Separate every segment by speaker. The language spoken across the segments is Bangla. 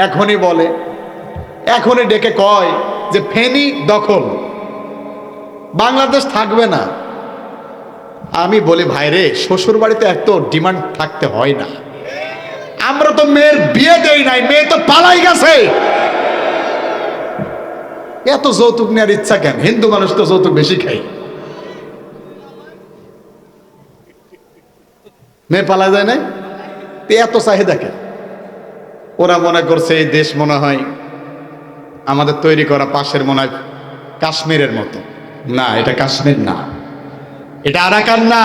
Speaker 1: এখনই বলে, এখনই ডেকে কয় যে ফেনী দখল, বাংলাদেশ থাকবে না। আমি বলি ভাইরে, শ্বশুর বাড়িতে এত ডিমান্ড থাকতে হয় না। আমরা তো মেয়ের বিয়ে দেই নাই, মেয়ে তো পালাই গেছে। এত যৌতুক নেওয়ার ইচ্ছা কেন? হিন্দু মানুষ তো যৌতুক বেশি খায়। মেয়ে পালা যায় না, এত চাহিদা কেন? ওরা মনে করছে এই দেশ মনে হয় আমাদের তৈরি করা পাশের মনে হয় কাশ্মীরের মতো। না, এটা কাশ্মীর না, এটা আরাকান না,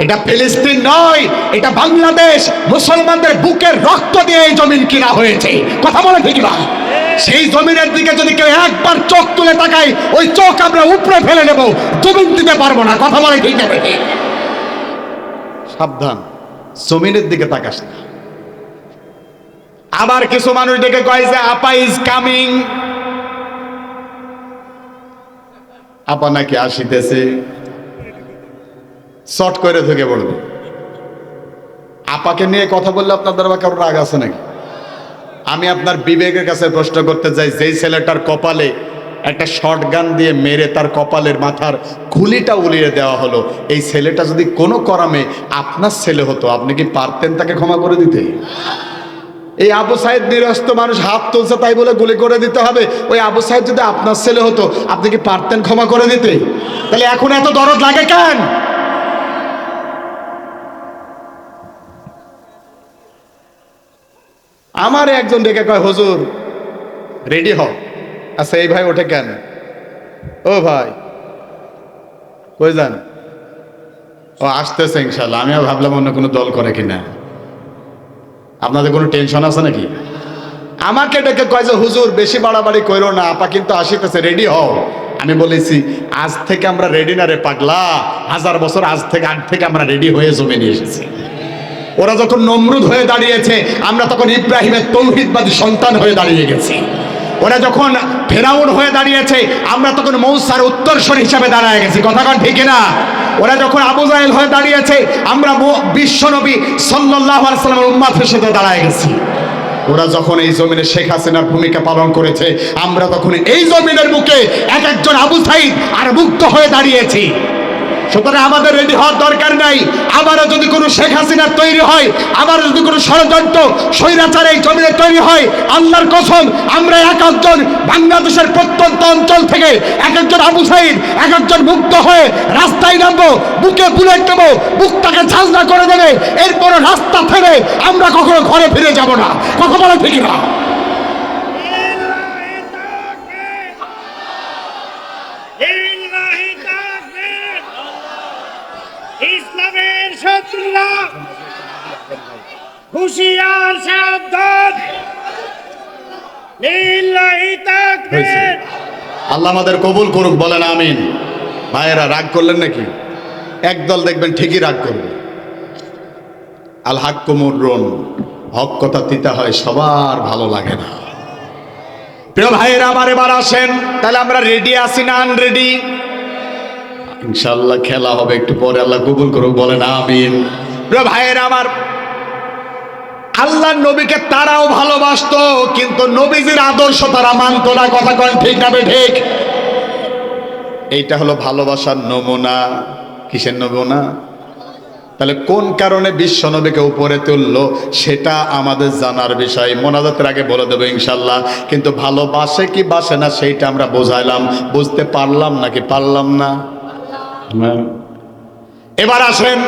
Speaker 1: এটা ফিলিস্তিন নয়, এটা বাংলাদেশ। মুসলমানদের বুকের রক্ত দিয়ে এই জমিন কিনা হয়েছে। কথা বলে ঠিক না? সেই জমিনের দিকে যদি কেউ একবার চোখ তুলে তাকায়, ওই চোখ আমরা উপরে ফেলে নেব, জমিন দিতে পারবো না। কথা বলে ঠিক আছে? সাবধান, জমিনের দিকে তাকাস না। আবার কিছু মানুষ দেখে কয় যে আপা ইজ কামিং, আপা নাকি আসিতেছে, শর্ট করে ঢুকে পড়বে। আপাকে নিয়ে কথা বললে আপনাদের আবার কারোর রাগ আছে নাকি? আমি আপনার বিবেকের কাছে প্রশ্ন করতে চাই, যেই ছেলেটার কপালে একটা শর্টগান দিয়ে মেরে তার কপালের মাথার খুলিটা উলিয়ে দেওয়া হলো, এই ছেলেটা যদি কোনো করামে আপনার ছেলে হতো, আপনি কি পারতেন তাকে ক্ষমা করে দিতে? এই আবু সাইদ নিরস্ত মানুষ হাত তুলছে তাই বলে গুলি করে দিতে হবে? ওই আবু সাইদ যদি আপনার ছেলে হতো, আপনি কি পারতেন ক্ষমা করে দিতে? তাহলে এখন এত দরদ লাগে কেন? আমার একজন ডেকে কয়, হুজুর রেডি হও। আচ্ছা, এই ভাই ওঠে কেন? ও ভাই কই যান? ও আসতেছে ইনশাল্লাহ। আমিও ভাবলাম অন্য কোনো দল করে কিনা। আপনাদের কোনো টেনশন আছে নাকি? আমাকে ডেকে কয় যে হুজুর বেশি বাড়াবাড়ি কইরো না, আপা কিন্তু আসিতেছে, রেডি হও। আমি বলেছি আজ থেকে আমরা রেডি না রে পাগলা, 1000 বছর আগ থেকে আমরা রেডি হয়ে জমিনে এসেছি। ওরা যখন নমরুদ হয়ে দাঁড়িয়েছে, আমরা তখন ইব্রাহিমের তৌহিদবাদী সন্তান হয়ে দাঁড়িয়ে গেছি। ওরা যখন ফেরাউন হয়ে দাঁড়িয়েছে, আমরা তখন মৌসার উত্তরসূরি হিসাবে দাঁড়িয়ে গেছি। কথা কন ঠিক না? ওরা যখন আবু জাহেল হয়ে দাঁড়িয়েছে, আমরা বিশ্বনবী সাল্লাল্লাহু আলাইহি ওয়াসাল্লামের উম্মত হিসেবে দাঁড়িয়ে গেছি। ওরা যখন এই জমিনে শেখ হাসিনার ভূমিকা পালন করেছে, আমরা তখন এই জমিনের বুকে এক একজন আবু সাইদ আর মুক্ত হয়ে দাঁড়িয়েছি। সুতরাং আমাদের রেডি হওয়ার দরকার নাই। আবারও যদি কোনো শেখ হাসিনার তৈরি হয়, আবারও যদি কোনো ষড়যন্ত্র স্বৈরাচার এই জমিনে তৈরি হয়, আল্লাহর কসম আমরা এক একজন বাংলাদেশের প্রত্যন্ত অঞ্চল থেকে এক একজন আবু সাইদ, এক একজন মুক্ত হয়ে রাস্তায় নামবো, বুকে বুলেট দেবো, বুকটাকে ঝাঁঝরা করে দেবে। এরপর রাস্তা ছেড়ে আমরা কখনো ঘরে ফিরে যাব না। কথা বলা ঠিক না?
Speaker 2: ইসলামের শত্রুরা হুঁশিয়ার, সাবধান। লিল্লাহি তাকবীর।
Speaker 1: আল্লাহ আমাদের কবুল করুক, বলেন আমিন। ভাইয়েরা রাগ করলেন নাকি? একদল দেখবেন ঠিকই রাগ করবে। আল হাক্কু মুররুন, হক কথা তিতা হয়, সবার ভালো লাগে না। প্রিয় ভাইয়েরা আমার এবার আসেন, তাহলে আমরা রেডি আছি না আনরেডি? ইনশাআল্লাহ খেলা হবে একটু পরে, আল্লাহ কবুল করুক, বলেন আমিন। প্রিয় ভাইয়েরা আমার, আল্লাহর নবীকে তারাও ভালোবাসতো, কিন্তু নবীজির আদর্শ তারা মানত না। কথা কন ঠিক না ঠিক? এইটা হলো ভালোবাসার নমুনা। কিসের নমুনা? তাহলে কোন কারণে বিশ্ব নবীকে উপরে তুললো সেটা আমাদের জানার বিষয়। মোনাজাতের আগে বলে দেবো ইনশাল্লাহ। কিন্তু ভালোবাসে কি বাসে না সেইটা আমরা বোঝাইলাম, বুঝতে পারলাম নাকি পারলাম না? এবার আসেন,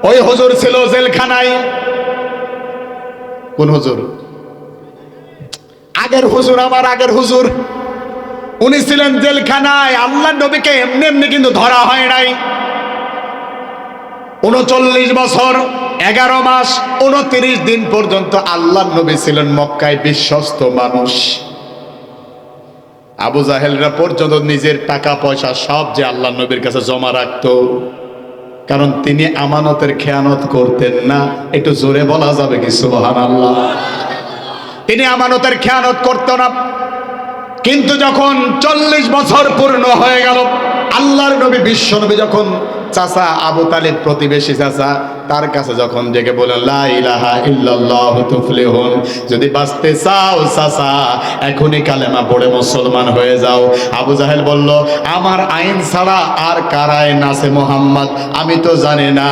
Speaker 1: ওই হুজুর ছিল জেলখানায়। কোন হুজুর? আগের হুজুর, আমার আগের হুজুর, উনি ছিলেন জেলখানায়। আল্লাহর নবীকে এমনি এমনি কিন্তু ধরা হয় নাই। 39 বছর 11 মাস 29 দিন পর্যন্ত আল্লাহর নবী ছিলেন মক্কায় বিশ্বস্ত মানুষ। আবু জাহেলরা পর্যন্ত নিজের টাকা পয়সা সব যে আল্লাহর নবীর কাছে জমা রাখতো, কারণ তিনি আমানতের খেয়ানত করতেন না। একটু জোরে বলা যাবে কি সুবহানাল্লাহ? তিনি আমানতের খেয়ানত করতেন না। কিন্তু যখন 40 বছর পূর্ণ হয়ে গেল, আল্লাহর নবী বিশ্ব নবী যখন চাচা আবু তালিব, প্রতিবেশী চাচা, তার কাছে যখন ডেকে বলেন লা ইলাহা ইল্লাল্লাহু তুফলিহুন, যদি বাঁচতে চাও চাচা এখনই কালেমা পড়ে মুসলমান হয়ে যাও। আবু জাহেল বলল, আমার আইন ছাড়া আর কার আইন আছে মুহাম্মদ? আমি তো জানি না।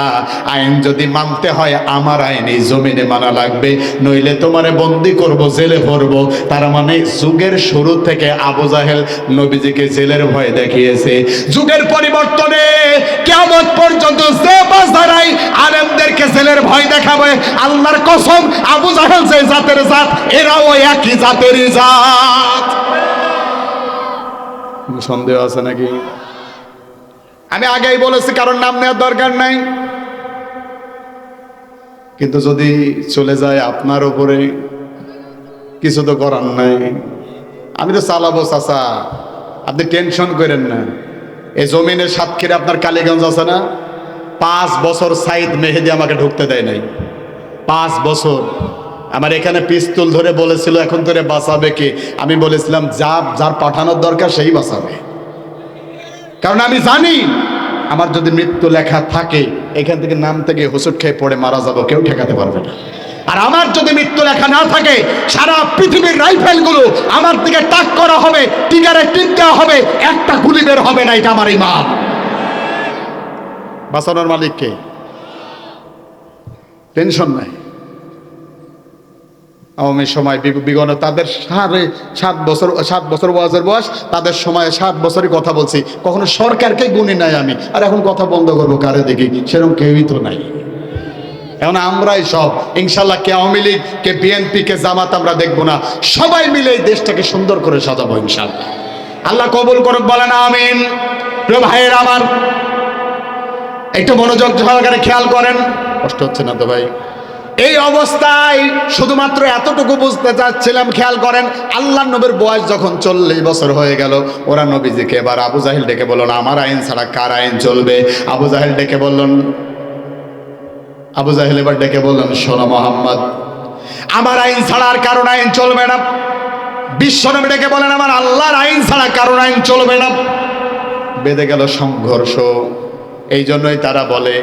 Speaker 1: আইন যদি মানতে হয় আমার আইন এই জমিনে মানা লাগবে, নইলে তোমারে বন্দি করব, জেলে ভরবো। তার মানে যুগের শুরু থেকে আবু জাহেল নবীজিকে জেলের ভয় দেখিয়েছে। যুগের পরিবর্তনে কিয়ামত পর্যন্ত যে বাজারাই আলেমদেরকে জেলের ভয় দেখাবে, আল্লাহর কসম আবু জাহেল যে জাতের জাত, এরাও একই জাতেরই জাত। সন্দেহ আছে নাকি? আমি আগেই বলেছি কারণ নাম নেওয়ার দরকার নাই, কিন্তু যদি চলে যায় আপনার উপরে কিছু তো করার নাই। আমি তো চালাবো চাচা, আপনি টেনশন করেন না। এই জমিনের সাতক্ষীরা আপনার কালীগঞ্জ আছে না, 5 বছর সাইদ মেহেদি আমাকে ঢুকতে দেয় নাই। 5 বছর আমার এখানে পিস্তল ধরে বলেছিল এখন ধরে বাঁচাবে কে? আমি বলেছিলাম যার পাঠানোর দরকার সেই বাঁচাবে, কারণ আমি জানি আমার যদি মৃত্যু লেখা থাকে এখান থেকে নাম থেকে হোঁচট খেয়ে পড়ে মারা যাবো, কেউ ঠেকাতে পারবে না। আর আমার যদি মৃত্যু লেখা না থাকে, সারা পৃথিবীর রাইফেলগুলো আমার দিকে টাক করা হবে, টিগারে টিপ দেওয়া হবে, একটা গুলি বের হবে না। এটা আমার ইমান। বাঁচানোর মালিক কে? টেনশন নাই। আওয়ামী সময় বিগত তাদের 7 বছর বয়সের বয়স, তাদের সময় 7 বছরই কথা বলছি, কখনো সরকারকে গুনি নাই আমি। আর এখন কথা বন্ধ করবো কারে দেখি? সেরকম কেউই তো নাই। এখন আমরাই সব ইনশাল্লাহ, কে আওয়ামী লীগ, কে বিএনপি, কে জামাত আমরা দেখবো না, সবাই মিলে এই দেশটাকে সুন্দর করে সাজাবো ইনশাল্লাহ। আল্লাহ কবুল করুক, বলেন আমিন। প্রিয় ভাইয়ের আমার, একটু মনোযোগ সহকারে খেয়াল করেন। কষ্ট হচ্ছে না তো ভাই? এই অবস্থায় শুধুমাত্র এতটুকু বুঝতে চাচ্ছিলাম, খেয়াল করেন। আল্লাহ নবীর বয়স যখন 40 বছর হয়ে গেল, ওরা নবীজিকে এবার আবু জাহেল ডেকে বললেন, আমার আইন ছাড়া কার আইন চলবে? আবু জাহেল এবার ডেকে বললেন, শোনো মোহাম্মদ, আমার আইন ছাড়া আর কারণ আইন চলবে না। বিশ্বনবী ডেকে বলেন, আমার আল্লাহর আইন ছাড়া কারণ আইন চলবে না। বেঁধে গেল সংঘর্ষ। এই জন্যই তারা বলে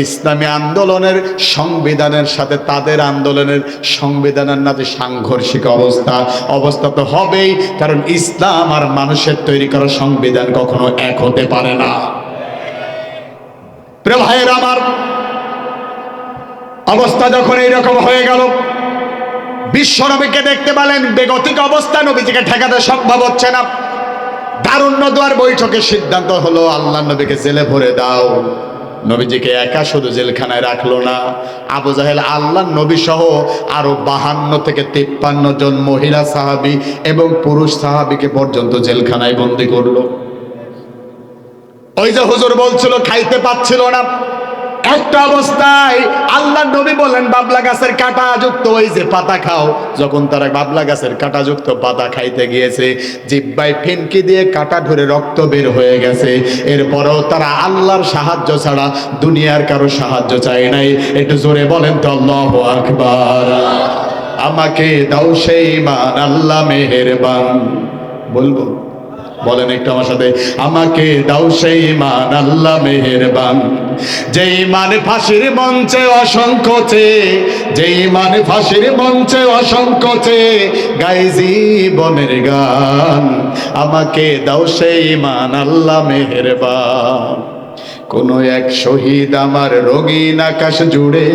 Speaker 1: ইসলামী আন্দোলনের সংবিধানের সাথে তাদের আন্দোলনের সংবিধানের নাতে সাংঘর্ষিক অবস্থা তো হবেই, কারণ ইসলাম আর মানুষের তৈরি করা সংবিধান কখনো এক হতে পারে না। প্রিয় ভাইয়েরা আমার, অবস্থা যখন এইরকম হয়ে গেল, বিশ্বনবীকে দেখতে পেলেন বেগতিক অবস্থা, নবীজিকে ঠেকাতে সম্ভব হচ্ছে না। দারুণ্য দুয়ার বৈঠকের সিদ্ধান্ত হলো আল্লাহ নবীকে জেলে ভরে দাও। নবীজিকে একা শুধু জেলখানায় রাখলো না, আবু জাহেল আল্লাহ নবী সহ আরো 52 থেকে 53 জন মহিলা সাহাবী এবং পুরুষ সাহাবীকে পর্যন্ত জেলখানায় বন্দী করলো। ওই যে হুজুর বলছিল খাইতে পাচ্ছিল না, একটা অবস্থায় আল্লাহ নবী বলেন বাবলা গাছের কাঁটা যুক্ত ওই যে পাতা খাও। যখন তারা বাবলা গাছের কাঁটা যুক্ত পাতা খাইতে গিয়েছে, জিহ্বায় ফিনকি দিয়ে কাঁটা ধরে রক্ত বের হয়ে গেছে। এরপরেও তারা আল্লাহর সাহায্য ছাড়া দুনিয়ার কারো সাহায্য চায় নাই। একটু জোরে বলেন তো আল্লাহু আকবার। আমাকে দাও সেই মান আল্লাহ মেহেরবান। বলবো? বলেন একটু আমার সাথে, আমাকে দাও সেই মান আল্লাহ মেহেরবান। যেই মানে ফাঁসির মঞ্চে অসংকোচে, যেই মানে ফাঁসির মঞ্চে অসংকোচে গাই জীবনের গান। আমাকে দাও সেই মান আল্লাহ মেহেরবান। কোন এক শহীদ আমার রঙিন আকাশ জুড়ে,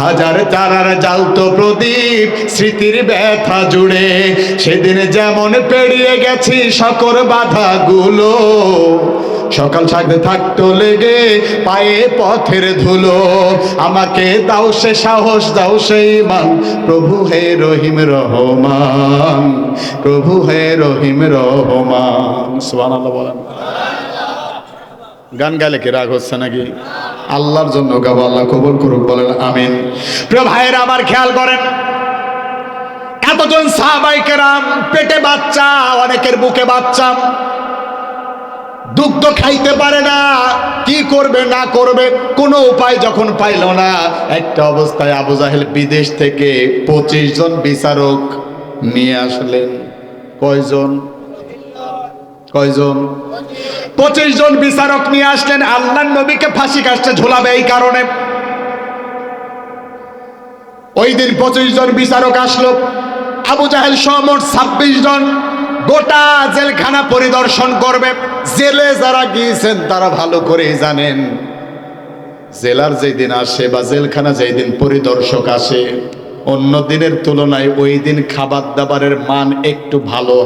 Speaker 1: হাজার তারার জ্বালতো প্রদীপ স্মৃতির ব্যথা জুড়ে। সেদিন যেমন পেরিয়ে গেছি সকল বাধাগুলো, সকাল থাকতে থাকতো লেগে পায়ে পথের ধুলো। আমাকে দাও সে সাহস, দাও সেই মান, প্রভু হে রহিম রহমান, প্রভু হে রহিম রহমান। সুবহানাল্লাহ বলেন। গান গাইলে কি রাগ হচ্ছে নাকি? আল্লাহর জন্য গাবো, আল্লাহ কবুল করুক, বলেন আমিন। প্রিয় ভাইয়েরা আমার, খেয়াল করেন, এতজন সাহাবায়ে কেরাম, পেটে বাচ্চা, অনেকের বুকে বাচ্চা, দুগ্ধ খাইতে পারে না, কি করবে না করবে কোনো উপায় যখন পাইল না, একটা অবস্থায় আবু জাহেল বিদেশ থেকে 25 জন বিচারক নিয়ে আসলেন। কয়জন? 25 জন বিচারক নিয়ে আসলেন। আল্লাহর নবীকে ফাঁসি কাস্টে ঝোলাবে এই কারণে। ওই দিন 25 জন বিচারক আসলো, আবু জাহেল সহ মোট 26 জন গোটা জেলখানা পরিদর্শন করবে। জেলে যারা গিয়েছেন তারা ভালো করেই জানেন, জেলার যেই দিন আসে বা জেলখানা যেই দিন পরিদর্শক আসে, অন্য দিনের তুলনায় ওই দিন খাবার দাবারের মান একটু ভালো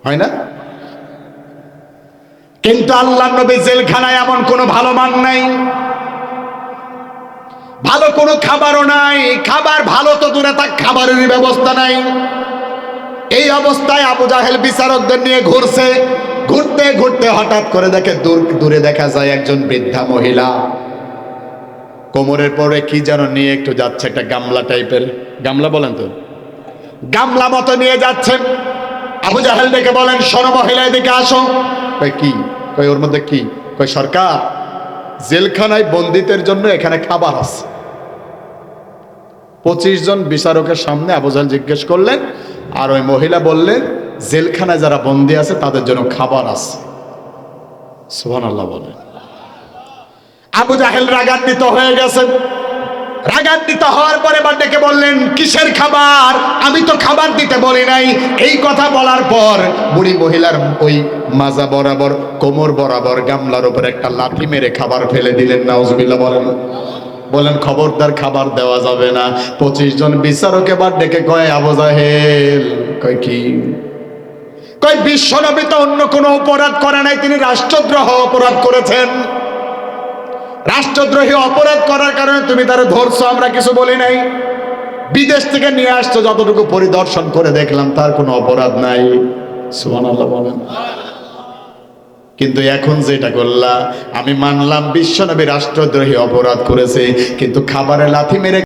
Speaker 1: হয় না? কিন্তু আল্লাহর নবী জেলখানায় এমন কোনো ভালো মান নাই, ভালো কোনো খাবারও নাই। খাবার ভালো তো দূরে থাক, খাবারেরই ব্যবস্থা নাই। এই অবস্থায় আবু জাহেল বিচারকদের নিয়ে ঘুরছে। ঘুরতে ঘুরতে হঠাৎ করে দেখে দূরে দেখা যায় একজন বৃদ্ধা মহিলা, কোমরের পরে কি যেন নিয়ে একটু যাচ্ছে, একটা গামলা টাইপের, গামলা বলেন তো, গামলা মতো নিয়ে যাচ্ছে। আবু জাহেল ডেকে বলেন, শোনো মহিলা, এদিকে আসো। কই কি? কই ওর মধ্যে কি? কই সরকার, জেলখানায় বন্দীদের জন্য এখানে খাবার আছে। 25 জন বিচারকের সামনে আবু জাহেল জিজ্ঞেস করলেন, আর ওই মহিলা বললেন জেলখানায় যারা বন্দী আছে তাদের জন্য খাবার আছে। সুবহানাল্লাহ বলেন। আবু জাহেল রাগান্বিত হয়ে গেছেন। রাগান্বিত হওয়ার পরে এবার ডেকে বললেন, কিসের খাবার? আমি তো খাবার দিতে বলি নাই। এই কথা বলার পর বুড়ি মহিলার ওই মাজা বরাবর, কোমর বরাবর গামলার উপর একটা লাথি মেরে খাবার ফেলে দিলেন। নাউজুবিল্লাহ বলেন। বলেন খবরদার, খাবার দেওয়া যাবে না। 25 জন বিচারক এবার ডেকে কয়, আবু জাহেল, কয় কি? কয় বিশ্বনবী তো অন্য কোনো অপরাধ করে নাই, তিনি রাষ্ট্রদ্রোহ অপরাধ করেছেন। রাষ্ট্রদ্রোহী অপরাধ করার কারণে তুমি তারা ধরছো, আমরা কিছু বলি নাই। বিদেশ থেকে নিয়ে আসছো, যতটুকু পরিদর্শন করে দেখলাম তার কোনো অপরাধ নাই। সুবহানাল্লাহ বলেন। কিন্তু এখন যেটা করলা, আমি মানলাম বিশ্বনবী রাষ্ট্রদ্রোহী অপরাধ করেছে, কিন্তু খাবারে লাথি মেরে